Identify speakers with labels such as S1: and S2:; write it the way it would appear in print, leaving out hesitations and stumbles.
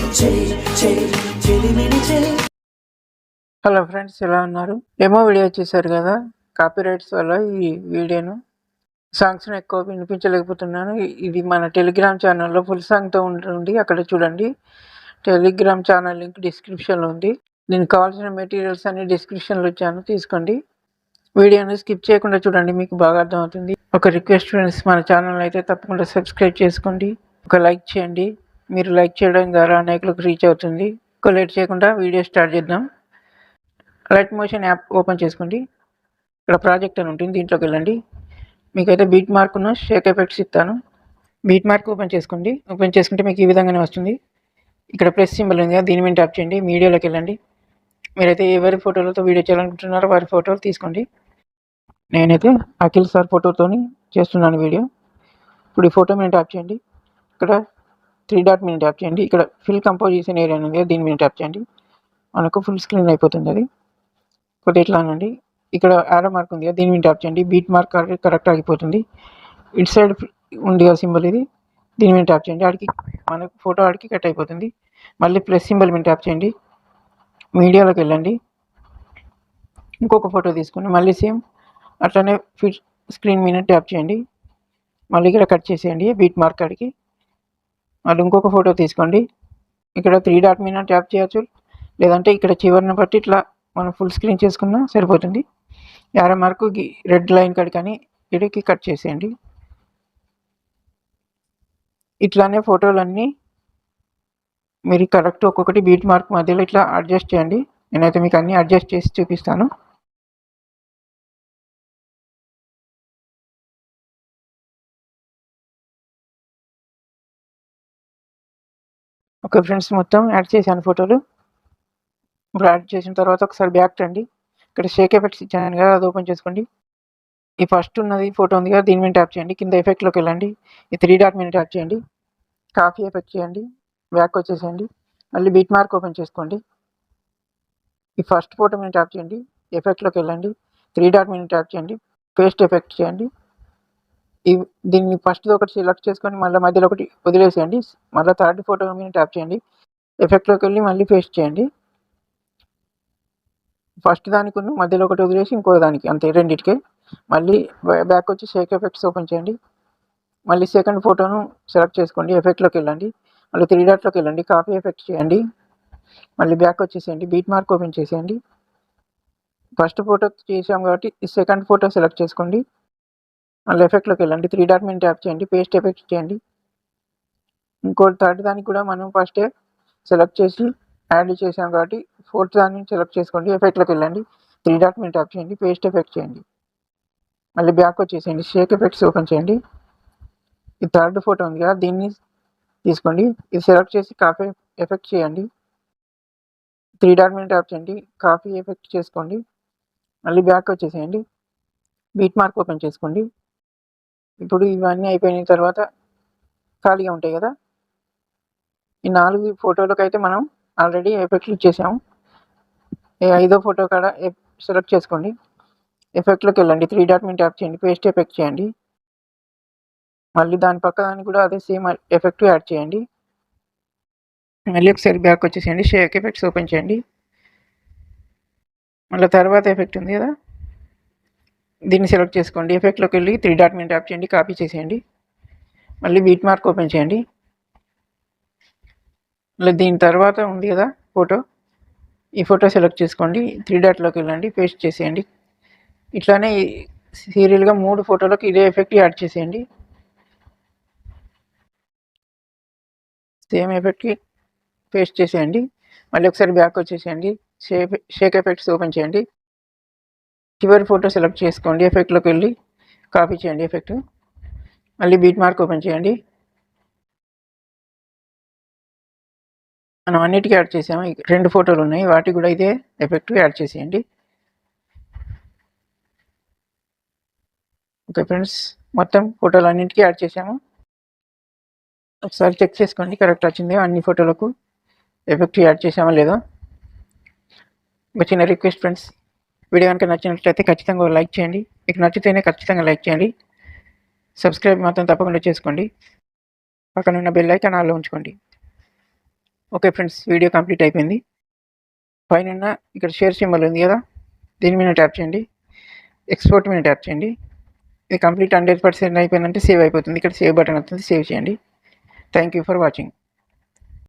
S1: Hello friends, ఎలా ఉన్నారు? Demo video చూశారు కదా. కాపీరైట్స్ వల్ల ఈ వీడియోను సాంగ్స్ను ఎక్కువ వినిపించలేకపోతున్నాను. ఇది మన టెలిగ్రామ్ ఛానల్లో ఫుల్ సాంగ్తో ఉంటుంది, అక్కడ చూడండి. టెలిగ్రామ్ ఛానల్ లింక్ డిస్క్రిప్షన్లో ఉంది. దీనికి కావాల్సిన మెటీరియల్స్ అన్ని డిస్క్రిప్షన్లో ఇచ్చాను, తీసుకోండి. వీడియోని స్కిప్ చేయకుండా చూడండి, మీకు బాగా అర్థమవుతుంది. ఒక రిక్వెస్ట్ ఫ్రెండ్స్, మన ఛానల్ అయితే తప్పకుండా సబ్స్క్రైబ్ చేసుకోండి, ఒక లైక్ చేయండి. మీరు లైక్ చేయడం ద్వారా అనేకులకు రీచ్ అవుతుంది. ఎక్కువ లేట్ చేయకుండా వీడియో స్టార్ట్ చేద్దాం. లైట్ మోషన్ యాప్ ఓపెన్ చేసుకోండి. ఇక్కడ ప్రాజెక్ట్ అని ఉంటుంది, దీంట్లోకి వెళ్ళండి. మీకైతే బీట్ మార్క్ను షేక్ ఎఫెక్ట్స్ ఇస్తాను. బీట్ మార్క్ ఓపెన్ చేసుకోండి. ఓపెన్ చేసుకుంటే మీకు ఈ విధంగానే వస్తుంది. ఇక్కడ ప్లస్ సింబల్ ఉంది కదా, దీని మీద ట్యాప్ చేయండి. మీడియాలోకి వెళ్ళండి. మీరైతే ఎవరి ఫోటోలతో వీడియో చేయాలనుకుంటున్నారో వారి ఫోటోలు తీసుకోండి. నేనైతే అఖిల్ సార్ ఫోటోతో చేస్తున్నాను వీడియో. ఇప్పుడు ఈ ఫోటో మీద ట్యాప్ చేయండి. ఇక్కడ 3 డాట్ మీద ట్యాప్ చేయండి. ఇక్కడ ఫిల్ కంపోజిషన్ ఏరియా ఉంది, దీని మీద ట్యాప్ చేయండి. మనకు ఫుల్ స్క్రీన్ అయిపోతుంది. అది కొద్దిగా ఇట్లా అనండి. ఇక్కడ యారో మార్క్ ఉంది కదా, దీని మీద ట్యాప్ చేయండి. బీట్ మార్క్ కరెక్ట్ ఆగిపోతుంది. ఇటు సైడ్ ఉంది కదా సింబల్, ఇది దీని మీద ట్యాప్ చేయండి. ఆడికి మనకు ఫోటో ఆడికి కట్ అయిపోతుంది. మళ్ళీ ప్లస్ సింబల్ మీద ట్యాప్ చేయండి. మీడియాలోకి వెళ్ళండి. ఇంకొక ఫోటో తీసుకోండి. మళ్ళీ సేమ్ అట్లనే ఫిట్ స్క్రీన్ మీద ట్యాప్ చేయండి. మళ్ళీ ఇక్కడ కట్ చేసేయండి బీట్ మార్క్ కాడికి. మళ్ళీ ఇంకొక ఫోటో తీసుకోండి. ఇక్కడ 3 డాట్ మీద ట్యాప్ చేయొచ్చు, లేదంటే ఇక్కడ చివరిని బట్టి ఇట్లా మనం ఫుల్ స్క్రీన్ చేసుకున్నా సరిపోతుంది. యారో మార్కు రెడ్ లైన్ కాడికి కానీ ఇడికి కట్ చేసేయండి. ఇట్లానే ఫోటోలన్నీ మీరు కరెక్ట్ ఒక్కొక్కటి బీట్ మార్క్ మధ్యలో ఇట్లా అడ్జస్ట్ చేయండి. నేనైతే మీకు అన్నీ అడ్జస్ట్ చేసి చూపిస్తాను. ఓకే ఫ్రెండ్స్, మొత్తం యాడ్ చేశాను ఫోటోలు. ఇప్పుడు యాడ్ చేసిన తర్వాత ఒకసారి బ్యాక్ రండి. ఇక్కడ షేక్ ఎఫెక్ట్స్ ఇచ్చాను కదా, అది ఓపెన్ చేసుకోండి. ఈ ఫస్ట్ ఉన్నది ఫోటో ఉంది కదా, దీని మీద ట్యాప్ చేయండి. కింద ఎఫెక్ట్లోకి వెళ్ళండి. ఈ 3 డాట్ మీద ట్యాప్ చేయండి. కాపీ ఎఫెక్ట్ చేయండి. బ్యాక్ వచ్చేసేయండి. మళ్ళీ బీట్ మార్క్ ఓపెన్ చేసుకోండి. ఈ ఫస్ట్ ఫోటో మీద ట్యాప్ చేయండి. ఎఫెక్ట్లోకి వెళ్ళండి. 3 డాట్ మీద ట్యాప్ చేయండి. పేస్ట్ ఎఫెక్ట్ చేయండి. దీన్ని ఫస్ట్ ఒకటి సెలెక్ట్ చేసుకొని మళ్ళీ మధ్యలో ఒకటి వదిలేసేయండి. మళ్ళీ థర్డ్ ఫోటో మీద ట్యాప్ చేయండి. ఎఫెక్ట్లోకి వెళ్ళి మళ్ళీ పేస్ట్ చేయండి. ఫస్ట్ దానికి మధ్యలో ఒకటి వదిలేసి ఇంకో దానికి, అంతే రెండింటికే. మళ్ళీ బ్యాక్ వచ్చి షేక్ ఎఫెక్ట్స్ ఓపెన్ చేయండి. మళ్ళీ సెకండ్ ఫోటోను సెలెక్ట్ చేసుకోండి. ఎఫెక్ట్లోకి వెళ్ళండి. మళ్ళీ 3 డాట్లోకి వెళ్ళండి. కాపీ ఎఫెక్ట్ చేయండి. మళ్ళీ బ్యాక్ వచ్చేసేయండి. బీట్ మార్క్ ఓపెన్ చేసేయండి. ఫస్ట్ ఫోటో చేసాం కాబట్టి ఈ సెకండ్ ఫోటో సెలెక్ట్ చేసుకోండి. మళ్ళీ ఎఫెక్ట్లోకి వెళ్ళండి. 3 డాట్ మీద ట్యాప్ చేయండి. పేస్ట్ ఎఫెక్ట్ చేయండి. ఇంకో థర్డ్ దానికి కూడా మనం ఫస్టే సెలెక్ట్ చేసి యాడ్ చేసాం కాబట్టి ఫోర్త్ దాన్ని సెలెక్ట్ చేసుకోండి. ఎఫెక్ట్లోకి వెళ్ళండి. 3 డాట్ మీద ట్యాప్ చేయండి. పేస్ట్ ఎఫెక్ట్ చేయండి. మళ్ళీ బ్యాక్ వచ్చేసేయండి. షేక్ ఎఫెక్ట్స్ ఓపెన్ చేయండి. ఈ థర్డ్ ఫోటో ఉంది కదా, దీన్ని తీసుకోండి. ఇది సెలెక్ట్ చేసి కాపీ ఎఫెక్ట్ చేయండి. 3 డాట్ మీద ట్యాప్ చేయండి. కాపీ ఎఫెక్ట్ చేసుకోండి. మళ్ళీ బ్యాక్ వచ్చేసేయండి. బీట్ మార్క్ ఓపెన్ చేసుకోండి. ఇప్పుడు ఇవన్నీ అయిపోయిన తర్వాత ఖాళీగా ఉంటాయి కదా, ఈ 4 ఫోటోలకు అయితే మనం ఆల్రెడీ ఎఫెక్ట్లు ఇచ్చేసాము. ఐదో ఫోటో కాడ సెలెక్ట్ చేసుకోండి. ఎఫెక్ట్లోకి వెళ్ళండి. 3 డాట్ మీద ట్యాప్ చేయండి. పేస్ట్ ఎఫెక్ట్ చేయండి. మళ్ళీ దాని పక్క దాన్ని కూడా అదే సేమ్ ఎఫెక్ట్ యాడ్ చేయండి. మళ్ళీ ఒకసారి బ్యాక్ వచ్చేసేయండి. షేక్ ఎఫెక్ట్స్ ఓపెన్ చేయండి. మళ్ళీ తర్వాత ఎఫెక్ట్ ఉంది కదా, దీన్ని సెలెక్ట్ చేసుకోండి. ఎఫెక్ట్లోకి వెళ్ళి 3 డాట్ మీద ట్యాప్ చేయండి. కాపీ చేసేయండి. మళ్ళీ బీట్ మార్క్ ఓపెన్ చేయండి. మళ్ళీ దీని తర్వాత ఉంది కదా ఫోటో, ఈ ఫోటో సెలెక్ట్ చేసుకోండి. 3 డాట్లోకి వెళ్ళండి. పేస్ట్ చేసేయండి. ఇట్లానే సీరియల్గా 3 ఫోటోలకు ఇదే ఎఫెక్ట్ యాడ్ చేసేయండి. సేమ్ ఎఫెక్ట్కి పేస్ట్ చేసేయండి. మళ్ళీ ఒకసారి బ్యాక్ వచ్చేసేయండి. షేక్ ఎఫెక్ట్స్ ఓపెన్ చేయండి. చివరి ఫోటో సెలెక్ట్ చేసుకోండి. ఎఫెక్ట్లోకి వెళ్ళి కాపీ చేయండి ఎఫెక్ట్. మళ్ళీ బీట్ మార్క్ ఓపెన్ చేయండి. మనం అన్నిటికీ యాడ్ చేసాము. 2 ఫోటోలు ఉన్నాయి, వాటికి కూడా ఇదే ఎఫెక్ట్ యాడ్ చేసేయండి. ఓకే ఫ్రెండ్స్, మొత్తం ఫోటోలు అన్నింటికీ యాడ్ చేసాము. ఒకసారి చెక్ చేసుకోండి కరెక్ట్ వచ్చింది. అన్ని ఫోటోలకు ఎఫెక్ట్ యాడ్ చేసామో లేదో. ఒక చిన్న రిక్వెస్ట్ ఫ్రెండ్స్, వీడియో కనుక నచ్చినట్లయితే ఖచ్చితంగా లైక్ చేయండి. మీకు నచ్చితేనే ఖచ్చితంగా లైక్ చేయండి. సబ్స్క్రైబ్ మాత్రం తప్పకుండా చేసుకోండి. పక్కన ఉన్న బెల్ ఐకాన్ ఆన్లో ఉంచుకోండి. ఓకే ఫ్రెండ్స్, వీడియో కంప్లీట్ అయిపోయింది. పైన ఇక్కడ షేర్ సింబల్ ఉంది కదా, దీని మీద ట్యాప్ చేయండి. ఎక్స్పోర్ట్ మీద ట్యాప్ చేయండి. ఇది కంప్లీట్ 100% అయిపోయిందంటే సేవ్ అయిపోతుంది. ఇక్కడ సేవ్ బటన్ వస్తుంది, సేవ్ చేయండి. Thank you for watching.